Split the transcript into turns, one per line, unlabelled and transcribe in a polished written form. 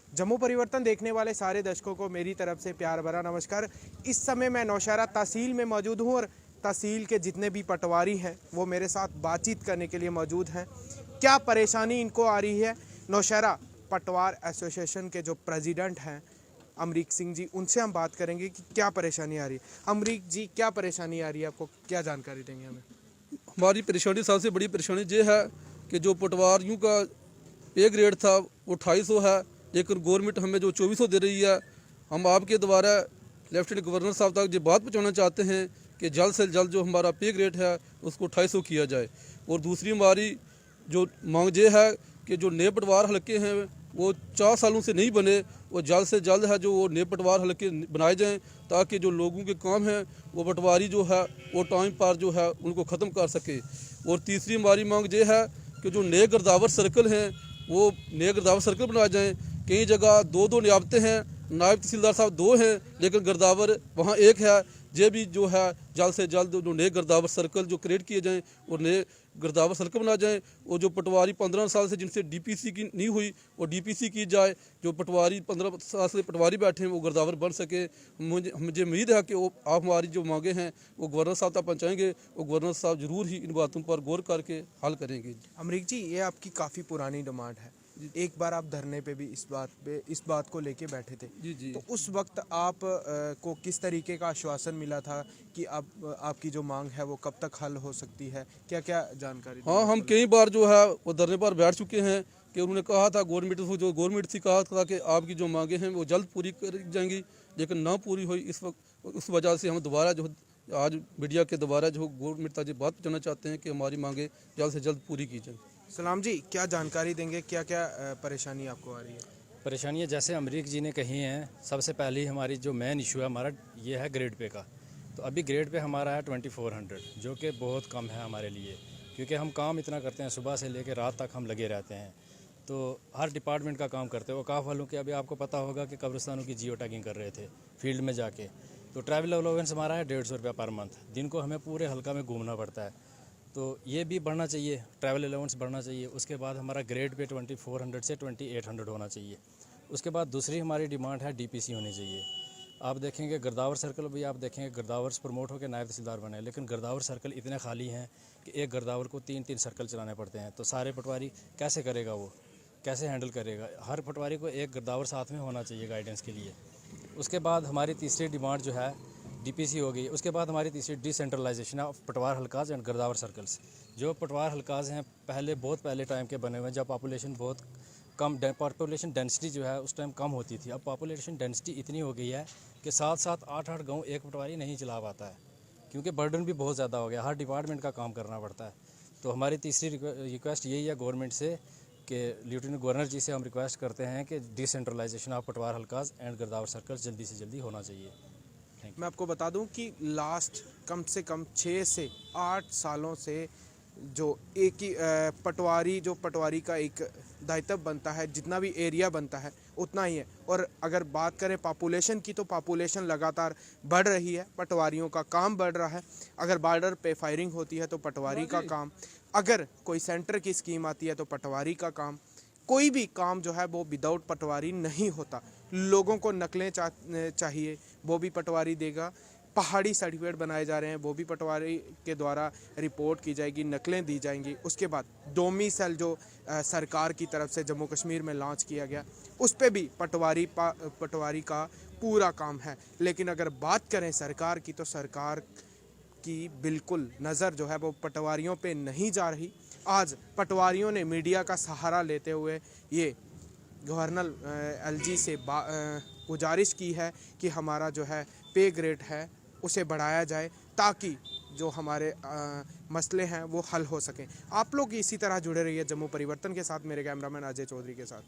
जम्मू परिवर्तन देखने वाले सारे दर्शकों को मेरी तरफ से प्यार भरा नमस्कार। इस समय मैं नौशहरा तहसील में मौजूद हूँ और तहसील के जितने भी पटवारी हैं वो मेरे साथ बातचीत करने के लिए मौजूद हैं। क्या परेशानी इनको आ रही है, नौशहरा पटवार एसोसिएशन के जो प्रेसिडेंट हैं अमरीक सिंह जी, उनसे हम बात करेंगे कि क्या परेशानी आ रही है। अमरीक जी, क्या परेशानी आ रही है आपको, क्या जानकारी देंगे हमें?
हमारी परेशानी, सबसे बड़ी परेशानी ये है कि जो पटवारियों का पे ग्रेड था वो 2800 है, लेकिन गवर्नमेंट हमें जो 2400 दे रही है। हम आपके द्वारा लेफ्टिनेंट गवर्नर साहब तक ये बात पहुंचाना चाहते हैं कि जल्द से जल्द जो हमारा पे ग्रेड है उसको 2800 किया जाए। और दूसरी हमारी जो मांग ये है कि जो नए पटवार हल्के हैं वो 4 सालों से नहीं बने, वो जल्द से जल्द है जो वो नए पटवार हल्के बनाए जाएं, ताकि जो लोगों के काम हैं वो पटवारी जो है वो टाइम पर जो है उनको ख़त्म कर सके। और तीसरी हमारी मांग ये है कि जो नए गिरदावर सर्कल हैं वो नए गिरदावर सर्कल बनाए जाएँ। कई जगह 2-2 नियाबतें हैं, नायब तहसीलदार साहब 2 हैं लेकिन गिरदावर वहाँ 1 है। ये भी जो है जल्द से जल्द जो नए गिरदावर सर्कल जो क्रिएट किए जाएँ और नए गिरदावर सर्कल बना जाएँ। और जो पटवारी 15 साल से जिनसे डीपीसी की नहीं हुई वो डीपीसी की जाए। जो पटवारी 15 साल से पटवारी बैठे हैं वो गिरदावर बन सके। मुझे उम्मीद है कि वो आप हमारी जो मांगे हैं वो गवर्नर साहब तक पहुँचाएँगे और गवर्नर साहब ज़रूर ही इन बातों पर गौर करके हल करेंगे।
अमरीक जी, ये आपकी काफ़ी पुरानी डिमांड है। एक बार आप धरने पे भी इस बात को लेके बैठे थे।
जी।
तो उस वक्त आप को किस तरीके का आश्वासन मिला था कि अब आपकी जो मांग है वो कब तक हल हो सकती है, क्या क्या जानकारी?
हाँ, हम कई बार जो है वो धरने पर बैठ चुके हैं कि उन्होंने कहा था गवर्नमेंट से कहा था कि आपकी जो मांगे हैं वो जल्द पूरी कर जाएंगी, लेकिन ना पूरी हुई। इस वक्त उस वजह से हम दोबारा जो आज मीडिया के द्वारा जो गवर्नमेंट तक बात पहुँचाना चाहते हैं कि हमारी मांगे जल्द से जल्द पूरी की जाए।
सलाम जी, क्या जानकारी देंगे, क्या क्या परेशानी आपको आ रही है?
परेशानियाँ जैसे अमरीक जी ने कही हैं, सबसे पहले हमारी जो मेन इशू है हमारा ये है ग्रेड पे का। तो अभी ग्रेड पे हमारा है 2400, जो कि बहुत कम है हमारे लिए, क्योंकि हम काम इतना करते हैं, सुबह से लेकर रात तक हम लगे रहते हैं। तो हर डिपार्टमेंट का काम करते हैं। वकाफ वालों के अभी आपको पता होगा कि कब्रिस्तानों की जियो टैगिंग कर रहे थे फील्ड में जाके। तो ट्रैवल अलाउंस हमारा है 150 रुपया पर मंथ, दिन को हमें पूरे हल्का में घूमना पड़ता है। तो ये भी बढ़ना चाहिए, ट्रैवल अलाउंस बढ़ना चाहिए। उसके बाद हमारा ग्रेड पे 2400 से 2800 होना चाहिए। उसके बाद दूसरी हमारी डिमांड है डीपीसी होनी चाहिए। आप देखेंगे गिरदावर सर्कल भी, आप देखेंगे गिरदावर प्रमोट होकर नायब तहसीलदार बने, लेकिन गिरदावर सर्कल इतने खाली हैं कि एक गिरदावर को 3-3 सर्कल चलाने पड़ते हैं। तो सारे पटवारी कैसे करेगा, वो कैसे हैंडल करेगा? हर पटवारी को एक गिरदावर साथ में होना चाहिए गाइडेंस के लिए। उसके बाद हमारी तीसरी डिमांड जो है डीपीसी हो गई। उसके बाद हमारी तीसरी डिसेंट्रलाइजेशन ऑफ पटवार हल्काज एंड गिरदावर सर्कल्स। जो पटवार हल्काज हैं बहुत पहले टाइम के बने हुए हैं, जब पॉपुलेशन बहुत कम, पॉपुलेशन डेंसिटी जो है उस टाइम कम होती थी। अब पॉपुलेशन डेंसिटी इतनी हो गई है कि 7-7, 8-8 गाँव एक पटवारी नहीं चला पाता है, क्योंकि बर्डन भी बहुत ज़्यादा हो गया, हर डिपार्टमेंट का काम करना पड़ता है। तो हमारी तीसरी रिक्वेस्ट यही है गवर्नमेंट से कि लेफ्टिनेंट गवर्नर जी से हम रिक्वेस्ट करते हैं कि डिसेंट्रलाइजेशन ऑफ पटवार हल्काज एंड गिरदावर सर्कल जल्दी से जल्दी होना चाहिए।
मैं आपको बता दूं कि लास्ट कम से कम 6 से 8 सालों से जो एक ही पटवारी का एक दायित्व बनता है, जितना भी एरिया बनता है उतना ही है। और अगर बात करें पॉपुलेशन की, तो पॉपुलेशन लगातार बढ़ रही है, पटवारियों का काम बढ़ रहा है। अगर बॉर्डर पे फायरिंग होती है तो पटवारी का काम, अगर कोई सेंटर की स्कीम आती है तो पटवारी का काम, कोई भी काम जो है वो विदाउट पटवारी नहीं होता। लोगों को नकलें चाहिए, वो भी पटवारी देगा। पहाड़ी सर्टिफिकेट बनाए जा रहे हैं, वो भी पटवारी के द्वारा रिपोर्ट की जाएगी, नकलें दी जाएंगी। उसके बाद डोमिसाइल जो सरकार की तरफ से जम्मू कश्मीर में लॉन्च किया गया, उस पर भी पटवारी का पूरा काम है। लेकिन अगर बात करें सरकार की, तो सरकार की बिल्कुल नज़र जो है वो पटवारियों पे नहीं जा रही। आज पटवारियों ने मीडिया का सहारा लेते हुए ये गवर्नर एलजी से गुजारिश की है कि हमारा जो है पे ग्रेड है उसे बढ़ाया जाए, ताकि जो हमारे मसले हैं वो हल हो सकें। आप लोग इसी तरह जुड़े रहिए जम्मू परिवर्तन के साथ, मेरे कैमरामैन अजय चौधरी के साथ।